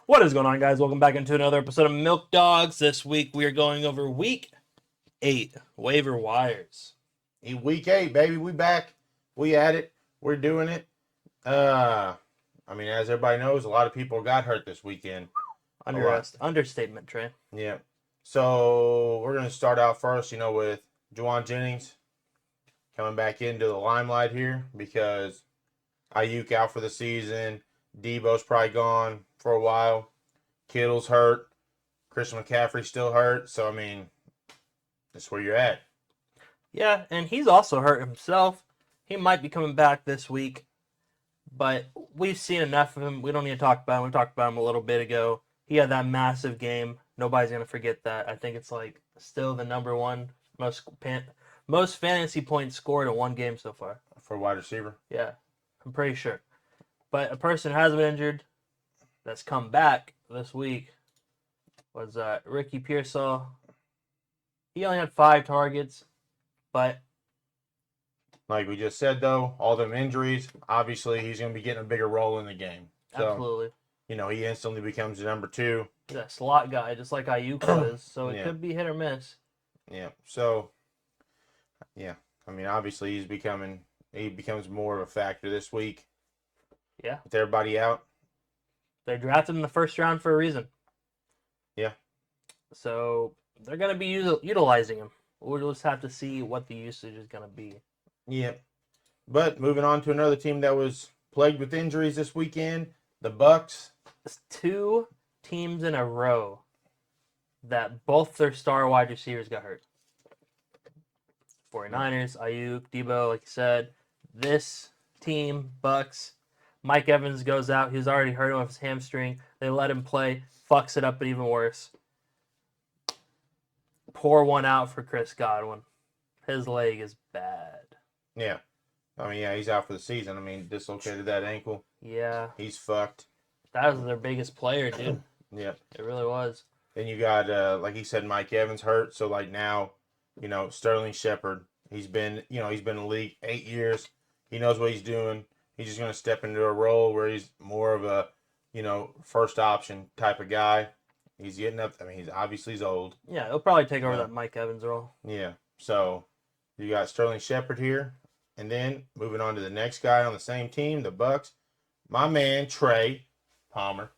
What is going on, guys? Welcome back into another episode of Milk Dogs. This week we are going over Week 8 waiver wires. Week 8, baby. We back. We at it. We're doing it. As everybody knows, a lot of people got hurt this weekend. Understatement, Trey. Yeah. So we're gonna start out first, with Juwan Jennings coming back into the limelight here because Ayuk out for the season. Debo's probably gone for a while. Kittle's hurt. Christian McCaffrey's still hurt. So that's where you're at. Yeah, and he's also hurt himself. He might be coming back this week, but we've seen enough of him. We don't need to talk about him. We talked about him a little bit ago. He had that massive game. Nobody's going to forget that. I think it's still the number one most fantasy points scored in one game so far. For a wide receiver? Yeah, I'm pretty sure. But a person who has been injured that's come back this week was Ricky Pearsall. He only had 5 targets, but like we just said, though, all them injuries, obviously he's going to be getting a bigger role in the game. So, absolutely. He instantly becomes the number 2. He's a slot guy, just like Ayuk was, so it could be hit or miss. Yeah, so, obviously he becomes more of a factor this week. Yeah. With everybody out. They drafted him in the first round for a reason. Yeah. So they're going to be utilizing him. We'll just have to see what the usage is going to be. Yeah. But moving on to another team that was plagued with injuries this weekend, the Bucks. It's 2 teams in a row that both their star wide receivers got hurt. 49ers, Ayuk, Debo, like you said. This team, Bucks, Mike Evans goes out. He's already hurt with his hamstring. They let him play. Fucks it up even worse. Pour one out for Chris Godwin. His leg is bad. Yeah. He's out for the season. Dislocated that ankle. Yeah. He's fucked. That was their biggest player, dude. Yeah. It really was. Then you got, like he said, Mike Evans hurt. So, now, Sterling Shepard, he's been in the league 8 years. He knows what he's doing. He's just going to step into a role where he's more of a, first option type of guy. He's getting up. He's old. Yeah, he'll probably take over that Mike Evans role. Yeah. So, you got Sterling Shepard here. And then, moving on to the next guy on the same team, the Bucks. My man, Trey Palmer.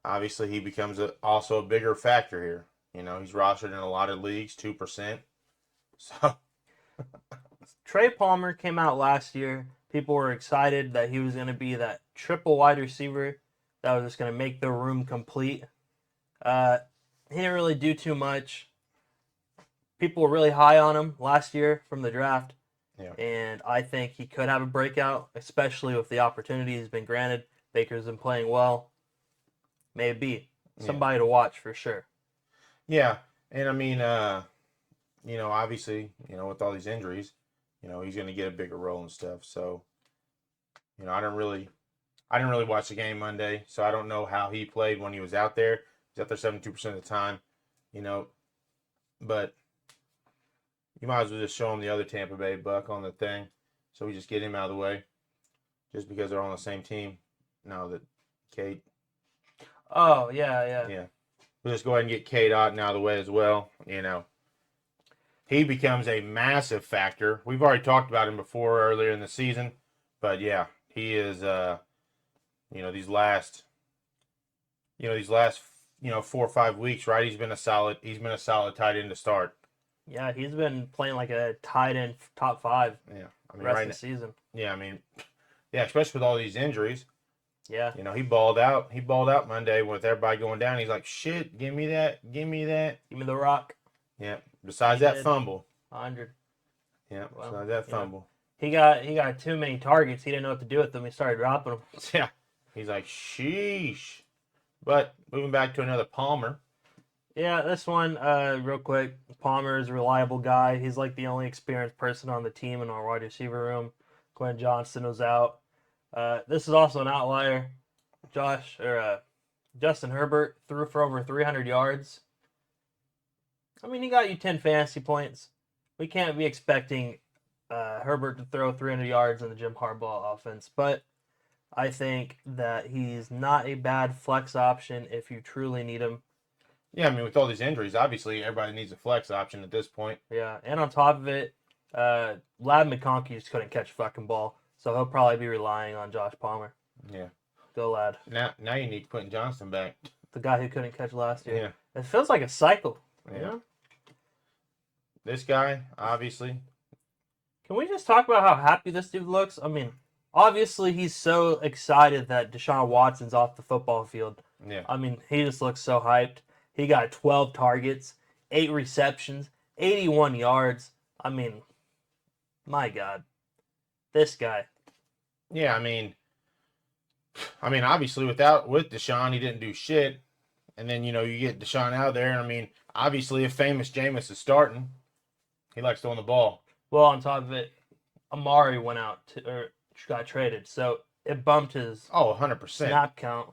Obviously he becomes also a bigger factor here. He's rostered in a lot of leagues, 2%. So Trey Palmer came out last year. People were excited that he was going to be that triple wide receiver that was just going to make the room complete. He didn't really do too much. People were really high on him last year from the draft. Yeah. And I think he could have a breakout, especially with the opportunity he's been granted. Baker's been playing well. Maybe somebody to watch for sure. Yeah. And obviously, with all these injuries, he's going to get a bigger role and stuff. So, I didn't really watch the game Monday, so I don't know how he played when he was out there. He's out there 72% of the time, but you might as well just show him the other Tampa Bay Buck on the thing. So we just get him out of the way. Just because they're on the same team. Now that Kate. Oh, yeah. Yeah. We'll just go ahead and get Kate out of the way as well. He becomes a massive factor. We've already talked about him before earlier in the season. But yeah, he is these last 4 or 5 weeks, right? He's been a solid tight end to start. Yeah, he's been playing like a tight end top 5. Yeah, rest of the season. Yeah, especially with all these injuries. Yeah, he balled out. He balled out Monday with everybody going down. He's like, "Shit, give me that, give me that, give me the rock." Yeah. Besides that fumble. 100. Yeah. Well, besides that fumble. He got too many targets. He didn't know what to do with them. He started dropping them. Yeah. He's like, "Sheesh." But moving back to another Palmer. Yeah, this one, real quick. Palmer is a reliable guy. He's like the only experienced person on the team in our wide receiver room. Quinn Johnston was out. This is also an outlier. Justin Herbert threw for over 300 yards. He got you 10 fantasy points. We can't be expecting Herbert to throw 300 yards in the Jim Harbaugh offense. But I think that he's not a bad flex option if you truly need him. Yeah, I mean, with all these injuries, obviously everybody needs a flex option at this point. Yeah, and on top of it, Lab McConkey just couldn't catch a fucking ball, so he'll probably be relying on Josh Palmer. Yeah. Go Lad. Now you need Quentin Johnston back. The guy who couldn't catch last year. Yeah. It feels like a cycle. Yeah. You know? This guy, obviously. Can we just talk about how happy this dude looks? I mean, obviously he's so excited that Deshaun Watson's off the football field. Yeah. I mean, he just looks so hyped. He got 12 targets, 8 receptions, 81 yards. I mean, my God. This guy. Yeah, I mean, obviously with Deshaun, he didn't do shit. And then, you get Deshaun out there. I mean, obviously if famous Jameis is starting, he likes throwing the ball. Well, on top of it, Amari went out or got traded, so it bumped his 100%. snap count.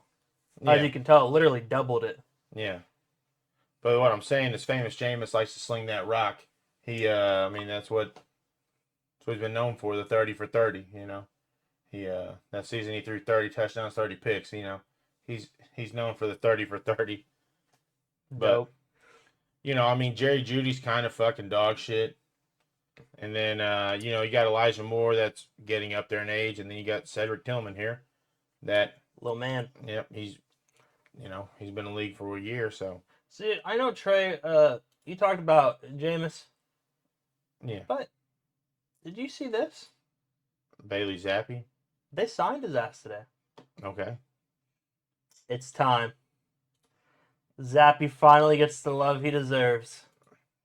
Yeah. As you can tell, it literally doubled it. Yeah. But what I'm saying is famous Jameis likes to sling that rock. That's what he's been known for, the 30 for 30, that season he threw 30 touchdowns, 30 picks, he's known for the 30 for 30. But, Dope. Jerry Judy's kind of fucking dog shit. And then, you got Elijah Moore that's getting up there in age. And then you got Cedric Tillman here. That, Little man. yep, he's been in the league for a year, so. See, I know, Trey, you talked about Jameis. Yeah. But did you see this? Bailey Zappi. They signed his ass today. Okay. It's time. Zappy finally gets the love he deserves.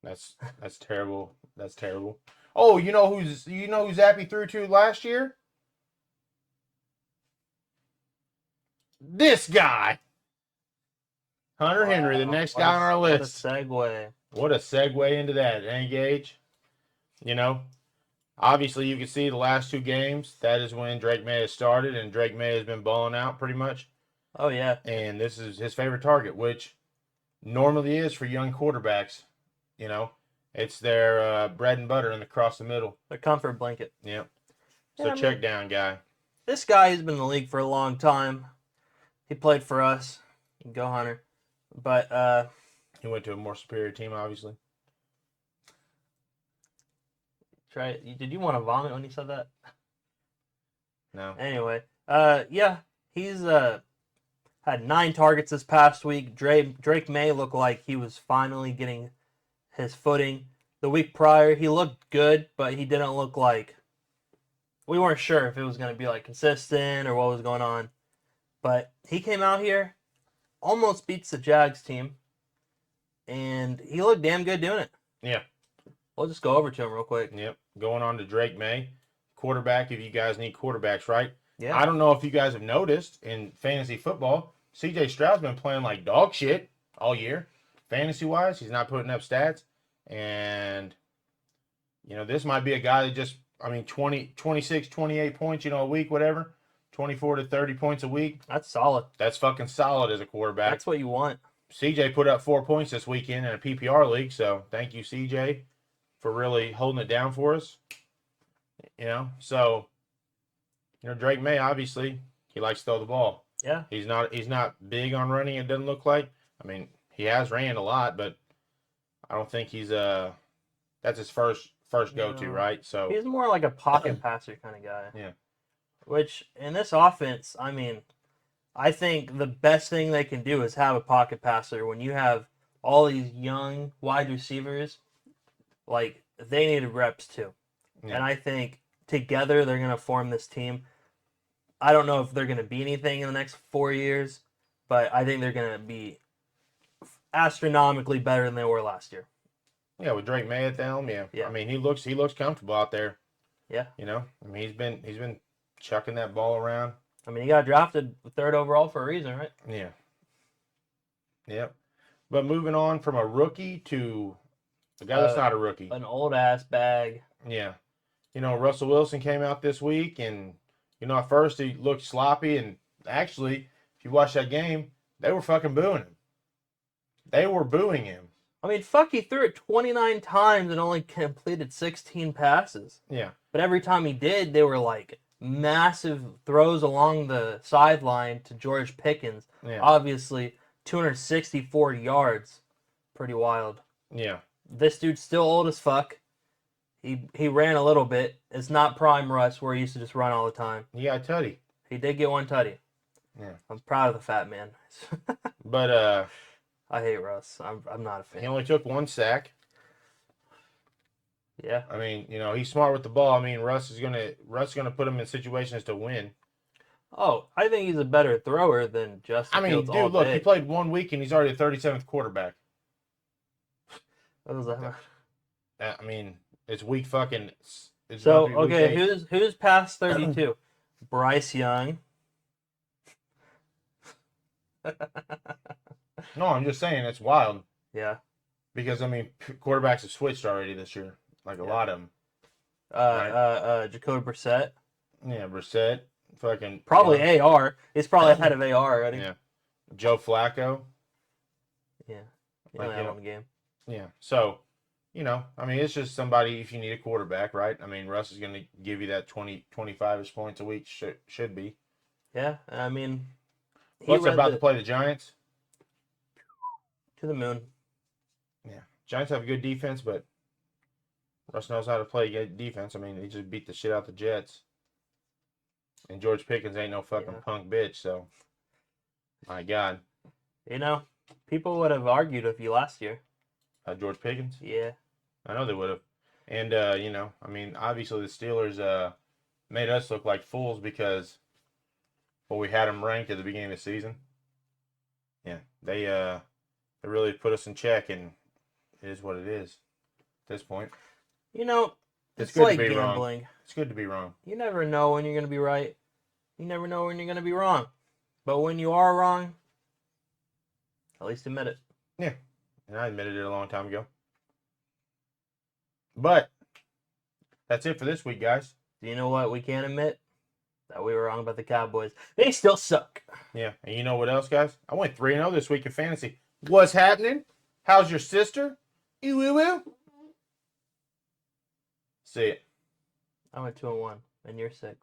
That's terrible. That's terrible. Oh, you know who Zappy threw to last year? This guy. Hunter Henry, the next guy on our list. What a segue. What a segue into that, eh, Gage? Obviously you can see the last 2 games, that is when Drake May has started, and Drake May has been balling out pretty much. Oh, yeah. And this is his favorite target, which normally is for young quarterbacks. It's their bread and butter and across the middle. Their comfort blanket. Yep. So Yeah, check down guy. This guy has been in the league for a long time. He played for us. Go Hunter. But He went to a more superior team, obviously. Trey, did you want to vomit when you said that? No. Anyway, yeah, he's had 9 targets this past week. Drake May looked like he was finally getting his footing. The week prior, he looked good, but he didn't look like, we weren't sure if it was going to be like consistent or what was going on. But he came out here, almost beats the Jags team, and he looked damn good doing it. Yeah. We'll just go over to him real quick. Yep. Going on to Drake May. Quarterback, if you guys need quarterbacks, right? Yeah. I don't know if you guys have noticed in fantasy football, CJ Stroud's been playing like dog shit all year. Fantasy-wise, he's not putting up stats. And, this might be a guy that just, 26, 28 points, a week, whatever. 24 to 30 points a week. That's solid. That's fucking solid as a quarterback. That's what you want. CJ put up 4 points this weekend in a PPR league, so thank you, CJ, for really holding it down for us. Drake May, obviously, he likes to throw the ball. Yeah. He's not big on running, it doesn't look like. He has ran a lot, but I don't think he's that's his first go-to, right? So he's more like a pocket passer kind of guy. Yeah. Which in this offense, I think the best thing they can do is have a pocket passer. When you have all these young wide receivers, like, they need reps too. Yeah. And I think together they're going to form this team. I don't know if they're going to be anything in the next 4 years, but I think they're going to be astronomically better than they were last year. Yeah, with Drake May at the helm, yeah. Yeah. He looks comfortable out there. Yeah. He's been chucking that ball around. He got drafted 3rd overall for a reason, right? Yeah. Yep. But moving on from a rookie to a guy that's not a rookie. An old ass bag. Yeah. Russell Wilson came out this week, and, at first he looked sloppy, and actually, if you watch that game, they were fucking booing him. They were booing him. He threw it 29 times and only completed 16 passes. Yeah. But every time he did, they were like, massive throws along the sideline to George Pickens. Yeah. Obviously, 264 yards. Pretty wild. Yeah. This dude's still old as fuck. He ran a little bit. It's not prime Russ where he used to just run all the time. He got tutty. He did get one tutty. Yeah. I'm proud of the fat man. But I hate Russ. I'm not a fan. he only took 1 sack. Yeah. I mean, he's smart with the ball. I mean, Russ is gonna put him in situations to win. Oh, I think he's a better thrower than Justin I mean, Fields dude, all look, day. he played 1 week and he's already the 37th quarterback. What was that? I mean, it's week fucking. It's So, about to be okay, week 8. who's past 32? Bryce Young. No, I'm just saying it's wild Yeah. because I mean, quarterbacks have switched already this year, like a lot of them. Jacoby Brissett. Yeah, Brissett, fucking Probably AR. He's probably ahead of AR already. Yeah, Joe Flacco. Yeah. He Like, only had one game. Yeah, so I mean, it's just somebody if you need a quarterback, right? I mean, Russ is going to give you that 20, 25-ish points a week. Should be. Yeah, I mean, What's about to play the Giants? To the moon. Yeah, Giants have a good defense, but Russ knows how to play good defense. I mean, he just beat the shit out the Jets. And George Pickens ain't no fucking punk bitch, so my God. People would have argued with you last year. George Pickens? Yeah. I know they would have. And, I mean, obviously the Steelers made us look like fools because we had them ranked at the beginning of the season. Yeah, they really put us in check, and it is what it is at this point. It's like gambling. Wrong. It's good to be wrong. You never know when you're going to be right. You never know when you're going to be wrong. But when you are wrong, at least admit it. Yeah, and I admitted it a long time ago. But that's it for this week, guys. Do you know what we can't admit? That we were wrong about the Cowboys. They still suck. Yeah, and you know what else, guys? I went 3-0 this week in fantasy. What's happening? How's your sister? Ew. See it. I went 2-1, and you're sick.